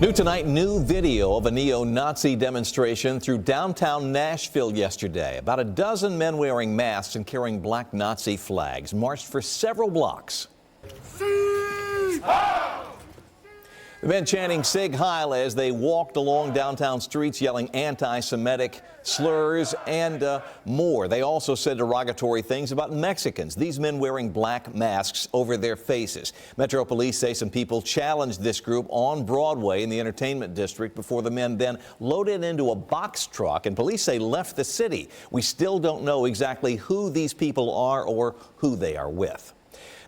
New tonight, new video of a neo-Nazi demonstration through downtown Nashville yesterday. About a dozen men wearing masks and carrying black Nazi flags marched for several blocks. The men chanting Sieg Heil as they walked along downtown streets yelling anti-Semitic slurs and more. They also said derogatory things about Mexicans, these men wearing black masks over their faces. Metro Police say some people challenged this group on Broadway in the entertainment district before the men then loaded into a box truck and police say left the city. We still don't know exactly who these people are or who they are with.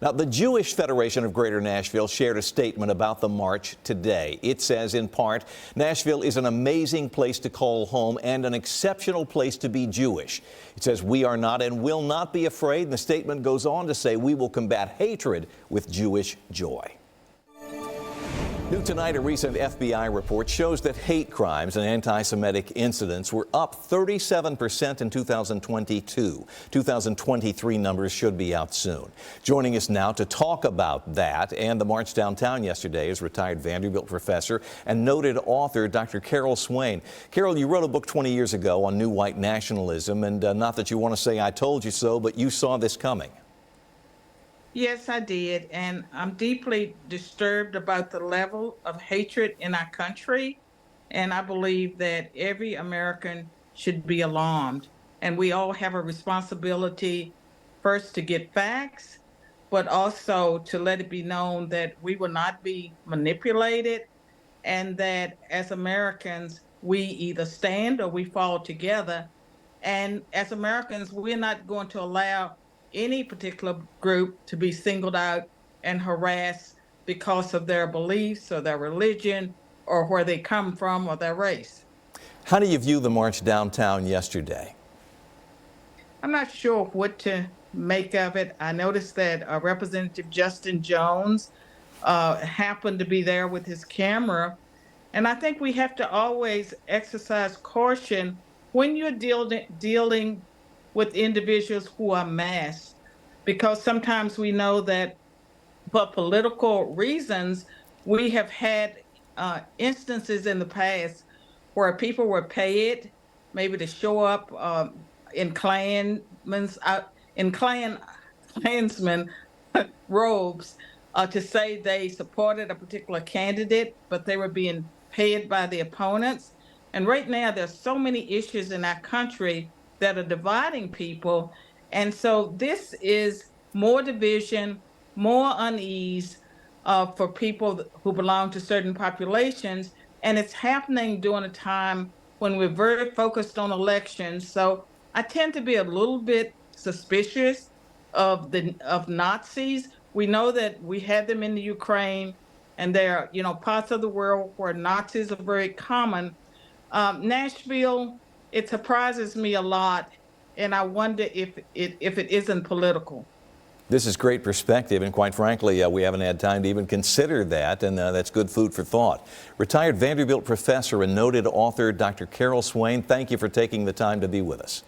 Now, the Jewish Federation of Greater Nashville shared a statement about the march today. It says, in part, Nashville is an amazing place to call home and an exceptional place to be Jewish. It says we are not and will not be afraid. And the statement goes on to say we will combat hatred with Jewish joy. New tonight, a recent FBI report shows that hate crimes and anti-Semitic incidents were up 37% in 2022. 2023 numbers should be out soon. Joining us now to talk about that and the march downtown yesterday is retired Vanderbilt professor and noted author Dr. Carol Swain. Carol, you wrote a book 20 years ago on new white nationalism, and not that you want to say I told you so, but you saw this coming. Yes, I did, and I'm deeply disturbed about the level of hatred in our country, and I believe that every American should be alarmed, and we all have a responsibility first to get facts, but also to let it be known that we will not be manipulated, and that as Americans, we either stand or we fall together, and as Americans, we're not going to allow any particular group to be singled out and harassed because of their beliefs or their religion or where they come from or their race. How do you view the march downtown yesterday? I'm not sure what to make of it. I noticed that Representative Justin Jones happened to be there with his camera. And I think we have to always exercise caution when you're dealing with individuals who are masked, because sometimes we know that for political reasons, we have had instances in the past where people were paid maybe to show up in Klansmen robes to say they supported a particular candidate, but they were being paid by the opponents. And right now, there's so many issues in our country that are dividing people. And so this is more division, more unease for people who belong to certain populations. And it's happening during a time when we're very focused on elections. So I tend to be a little bit suspicious of Nazis. We know that we had them in the Ukraine, and there are parts of the world where Nazis are very common. Nashville, it surprises me a lot, and I wonder if it isn't political. This is great perspective, and quite frankly, we haven't had time to even consider that, and that's good food for thought. Retired Vanderbilt professor and noted author Dr. Carol Swain, thank you for taking the time to be with us.